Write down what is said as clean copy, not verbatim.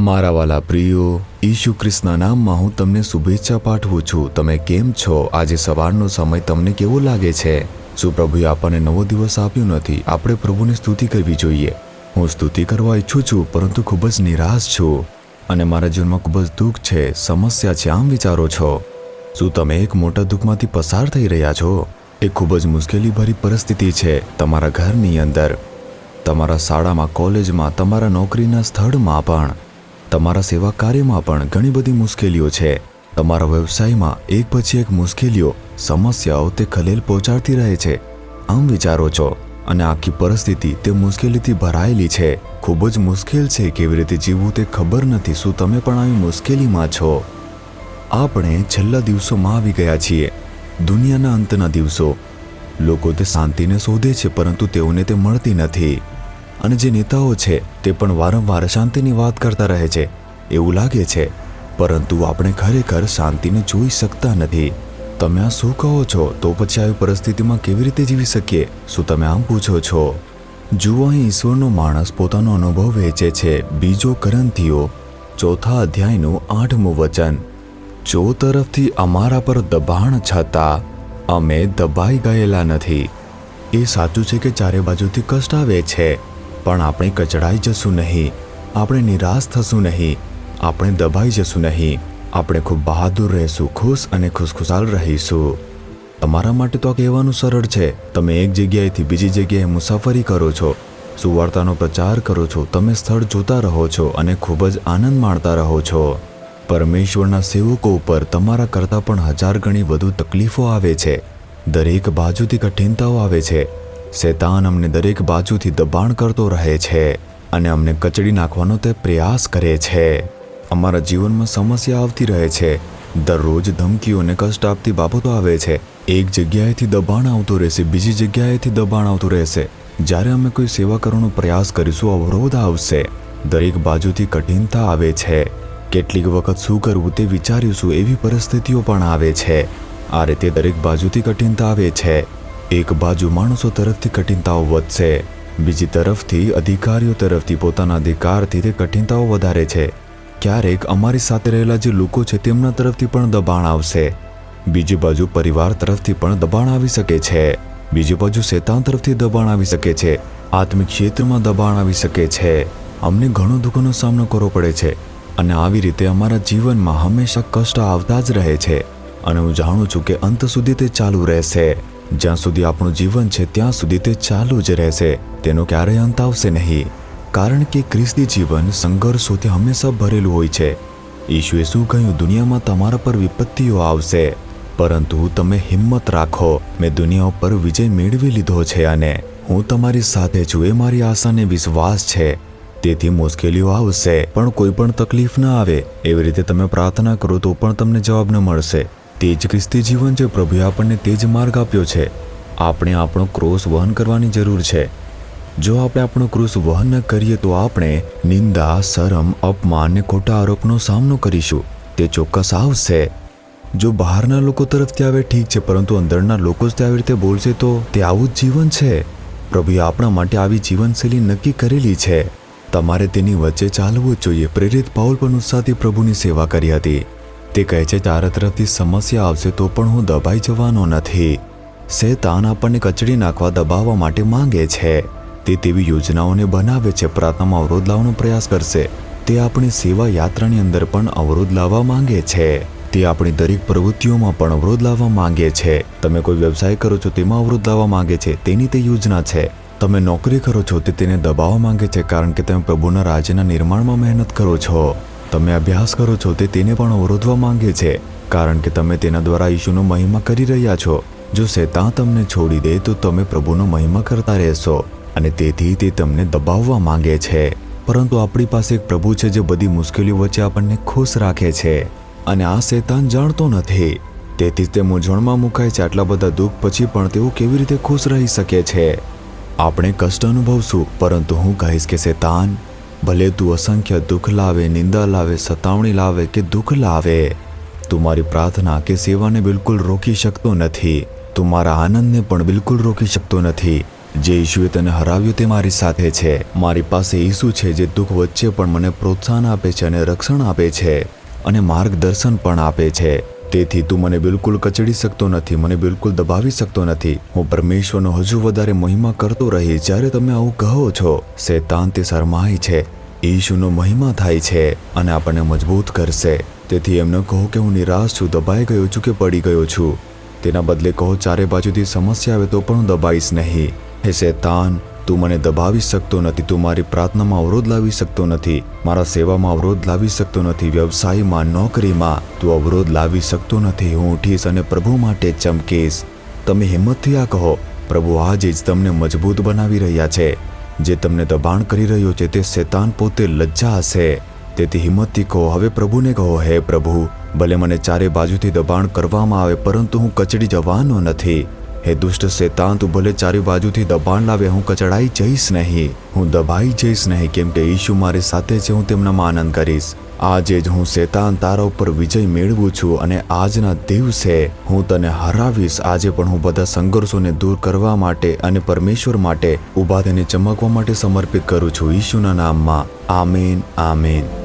મારા વાલા પ્રિયો, ઈસુ ખ્રિસ્તના નામમાં હું તમને શુભેચ્છા પાઠવું છું। તમે કેમ છો? આજે સવારનો સમય તમને કેવો લાગે છે? શું પ્રભુએ આપણને નવો દિવસ આપ્યો નથી? આપણે પ્રભુની સ્તુતિ કરવી જોઈએ। હું સ્તુતિ કરવા ઈચ્છું છું, પરંતુ ખૂબ જ નિરાશ છું અને મારા જીવનમાં ખૂબ જ દુઃખ છે, સમસ્યા છે, આમ વિચારો છો। શું તમે એક મોટા દુઃખમાંથી પસાર થઈ રહ્યા છો? એક ખૂબ જ મુશ્કેલીભરી પરિસ્થિતિ છે તમારા ઘરની અંદર, તમારા શાળામાં, કોલેજમાં, તમારા નોકરીના સ્થળમાં પણ, તમારા સેવા કાર્યમાં પણ ઘણી બધી મુશ્કેલીઓ છે। તમારા વ્યવસાયમાં એક પછી એક મુશ્કેલીઓ, સમસ્યાઓ તે ખલેલ પહોંચાડતી રહે છે, આમ વિચારો છો। અને આખી પરિસ્થિતિ તે મુશ્કેલીથી ભરાયેલી છે। ખૂબ જ મુશ્કેલ છે, કેવી રીતે જીવવું તે ખબર નથી। શું તમે પણ આવી મુશ્કેલીમાં છો? આપણે છેલ્લા દિવસોમાં આવી ગયા છીએ, દુનિયાના અંતના દિવસો। લોકો તે શાંતિને શોધે છે, પરંતુ તેઓને તે મળતી નથી। અને જે નેતાઓ છે તે પણ વારંવાર શાંતિની વાત કરતા રહે છે, એવું લાગે છે, પરંતુ આપણે ખરેખર શાંતિને જોઈ શકતા નથી। તમે આ શું કહો છો? તો પછી આવી પરિસ્થિતિમાં કેવી રીતે જીવી શકીએ? શું તમે આમ પૂછો છો? જુઓ, અહીં ઈશ્વરનો માણસ પોતાનો અનુભવ વહેંચે છે। 2 કોરિન્થીઓ 4 અધ્યાયનું 8મું વચન, જો તરફથી અમારા પર દબાણ છતાં અમે દબાઈ ગયેલા નથી। એ સાચું છે કે ચારે બાજુથી કષ્ટ આવે છે, પણ આપણે કચડાઈ જશું નહીં, આપણે નિરાશ થશું નહીં, આપણે દબાઈ જશું નહીં। આપણે ખૂબ બહાદુર રહેશું, ખુશ અને ખુશખુશાલ રહીશું। તમારા માટે તો આ કહેવાનું સરળ છે। તમે એક જગ્યાએથી બીજી જગ્યાએ મુસાફરી કરો છો, સુવાર્તાનો પ્રચાર કરો છો, તમે સ્થળ જોતા રહો છો અને ખૂબ જ આનંદ માણતા રહો છો। પરમેશ્વરના સેવકો ઉપર તમારા કરતાં પણ 1000 ગણી વધુ તકલીફો આવે છે। દરેક બાજુથી કઠિનતાઓ આવે છે। શૈતાન અમને દરેક બાજુથી દબાણ કરતો રહે છે અને અમને કચડી નાખવાનો તે પ્રયાસ કરે છે। અમારા જીવનમાં સમસ્યા આવતી રહે છે, દરરોજ ધમકીઓ અને કષ્ટ આપતી બાબતો આવે છે। એક જગ્યાએથી દબાણ આવતું રહેશે, બીજી જગ્યાએથી દબાણ આવતું રહેશે। જ્યારે અમે કોઈ સેવા કરવાનો પ્રયાસ કરીશું, અવરોધ આવશે, દરેક બાજુથી કઠિનતા આવે છે। કેટલીક વખત શું કરવું તે વિચારીશું એવી પરિસ્થિતિઓ પણ આવે છે। આ રીતે દરેક બાજુથી કઠિનતા આવે છે। એક બાજુ માણસો તરફથી કઠિનતાઓ વધશે, બીજી તરફથી અધિકારીઓ તરફથી પોતાના અધિકારથી તે કઠિનતાઓ વધારે છે। ક્યારેક અમારી સાથે રહેલા જે લોકો છે તેમના તરફથી પણ દબાણ આવશે। બીજી બાજુ પરિવાર તરફથી પણ દબાણ આવી શકે છે। બીજી બાજુ શૈતાન તરફથી દબાણ આવી શકે છે। આત્મિક ક્ષેત્રમાં દબાણ આવી શકે છે। અમને ઘણો દુઃખનો સામનો કરવો પડે છે અને આવી રીતે અમારા જીવનમાં હંમેશા કષ્ટ આવતા જ રહે છે। અને હું જાણું છું કે અંત સુધી તે ચાલુ રહેશે। જ્યાં સુધી આપણું જીવન છે ત્યાં સુધી તે ચાલુ જ રહેશે, તેનો ક્યારેય અંત આવશે નહીં, કારણ કે ખ્રિસ્તી જીવન સંઘર્ષોથી હંમેશા ભરેલું હોય છે। ઈશુએ શું કહ્યું? દુનિયામાં તમારા પર વિપત્તિઓ આવશે, પરંતુ તમે હિંમત રાખો, મેં દુનિયા ઉપર વિજય મેળવી લીધો છે અને હું તમારી સાથે છું, એ મારી આશાને વિશ્વાસ છે। તેથી મુશ્કેલીઓ આવશે, પણ કોઈ પણ તકલીફ ન આવે એવી રીતે તમે પ્રાર્થના કરો તો પણ તમને જવાબ ન મળશે। તે જ ખ્રિસ્તી જીવન છે। પ્રભુએ આપણને તે જ માર્ગ આપ્યો છે। આપણે આપણો ક્રોસ વહન કરવાની જરૂર છે। જો આપણે આપણો ક્રોસ વહન ન કરીએ તો આપણે નિંદા, શરમ, અપમાન અને ખોટા આરોપનો સામનો કરીશું। તે ચોક્કસ આવશે। જો બહારના લોકો તરફથી આવે ઠીક છે, પરંતુ અંદરના લોકો જ આવી રીતે બોલશે તો તે આવું જ જીવન છે। પ્રભુએ આપણા માટે આવી જીવનશૈલી નક્કી કરેલી છે। તમારે તેની વચ્ચે ચાલવું જ જોઈએ। પ્રેરિત પાઉલ પણ ઉત્સાહથી પ્રભુની સેવા કરી હતી। તે કહે છે, ચારે તરફથી સમસ્યા આવશે તો પણ હું દબાઈ જવાનો નથી। શૈતાન આપણને કચડી નાખવા, દબાવવા માટે માંગે છે। તે તેવી યોજનાઓને બનાવે છે, પ્રાર્થનામાં અવરોધ લાવવાનો પ્રયાસ કરશે। તે આપણી સેવા યાત્રાની અંદર પણ અવરોધ લાવવા માંગે છે। તે આપણી દરેક પ્રવૃત્તિઓમાં પણ અવરોધ લાવવા માંગે છે। તમે કોઈ વ્યવસાય કરો છો તેમાં અવરોધ લાવવા માંગે છે, તેની તે યોજના છે। તમે નોકરી કરો છો તે તેને દબાવવા માંગે છે, કારણ કે તમે પ્રભુના રાજ્યના નિર્માણમાં મહેનત કરો છો। તમે અભ્યાસ કરો છો તે તેને પણ અવરોધવા માંગે છે, કારણ કે તમે તેના દ્વારા ઈશુનો મહિમા કરી રહ્યા છો। જો શૈતાન તમને છોડી દે તો તમે પ્રભુનો મહિમા કરતા રહેશો અને તેથી તે તમને દબાવવા માંગે છે। પરંતુ આપણી પાસે એક પ્રભુ છે જે બધી મુશ્કેલીઓ વચ્ચે આપણને ખુશ રાખે છે અને આ શૈતાન જાણતો નથી। તેથી તે મૂંઝવણમાં મુકાય છે। આટલા બધા દુઃખ પછી પણ તેઓ કેવી રીતે ખુશ રહી શકે છે? આપણે કષ્ટ અનુભવશું, પરંતુ હું કહીશ કે શૈતાન, ભલે તું અસંખ્ય દુઃખ લાવે, નિંદા લાવે, સતાવણી લાવે કે દુઃખ લાવે, તું મારી પ્રાર્થના કે સેવાને બિલકુલ રોકી શકતો નથી। તું મારા આનંદને પણ બિલકુલ રોકી શકતો નથી। જે ઈશુએ તને હરાવ્યો તે મારી સાથે છે. મારી પાસે ઈસુ છે જે દુઃખ વચ્ચે પણ મને પ્રોત્સાહન આપે છે અને રક્ષણ આપે છે અને માર્ગદર્શન પણ આપે છે. તેથી તું મને બિલકુલ કચડી શકતો નથી, મને બિલકુલ દબાવી શકતો નથી. હું પરમેશ્વરનો હજુ વધારે મહિમા કરતો રહીશ. જ્યારે તમે આવું કહો છો, શૈતાન તે શરમાય છે, ઈશુનો મહિમા થાય છે અને આપણને મજબૂત કરશે. તેથી એમ ન કહો કે હું નિરાશ છું, દબાઈ ગયો છું કે પડી ગયો છું. તેના બદલે કહો, ચારે બાજુથી સમસ્યા આવે તો પણ હું દબાઈશ નહીં. હે શૈતાન, તું મને દબાવી શકતો નથી. તું મારી પ્રાર્થનામાં અવરોધ લાવી શકતો નથી, મારા સેવામાં અવરોધ લાવી શકતો નથી, વ્યવસાયમાં, નોકરીમાં તું અવરોધ લાવી શકતો નથી. હું ઉઠીશ અને પ્રભુ માટે ચમકીશ. તમે હિંમતથી આ કહો. પ્રભુ આજે જ તમને મજબૂત બનાવી રહ્યા છે. જે તમને દબાણ કરી રહ્યો છે તે શૈતાન પોતે લજ્જા હશે. તેથી હિંમતથી કહો. હવે પ્રભુને કહો, હે પ્રભુ, ભલે મને ચારે બાજુથી દબાણ કરવામાં આવે પરંતુ હું કચડી જવાનો નથી. હે દુષ્ટ શૈતાન, તું ભલે ચારે બાજુથી દબાણ લાવે, હું કચડાઈ જઈશ નહીં, હું દબાઈ જઈશ નહીં, કેમ કે ઈશુ મારી સાથે છે. હું તેમનામાં આનંદ કરીશ. આજે જ હું શૈતાન તારા ઉપર વિજય મેળવું છું અને આજના દિવસે હું તને હરાવીશ. આજે પણ હું બધા સંઘર્ષોને દૂર કરવા માટે અને પરમેશ્વર માટે ઊભા થઈને ચમકવા માટે સમર્પિત કરું છું. ઈશુના નામમાં. આમીન, આમીન.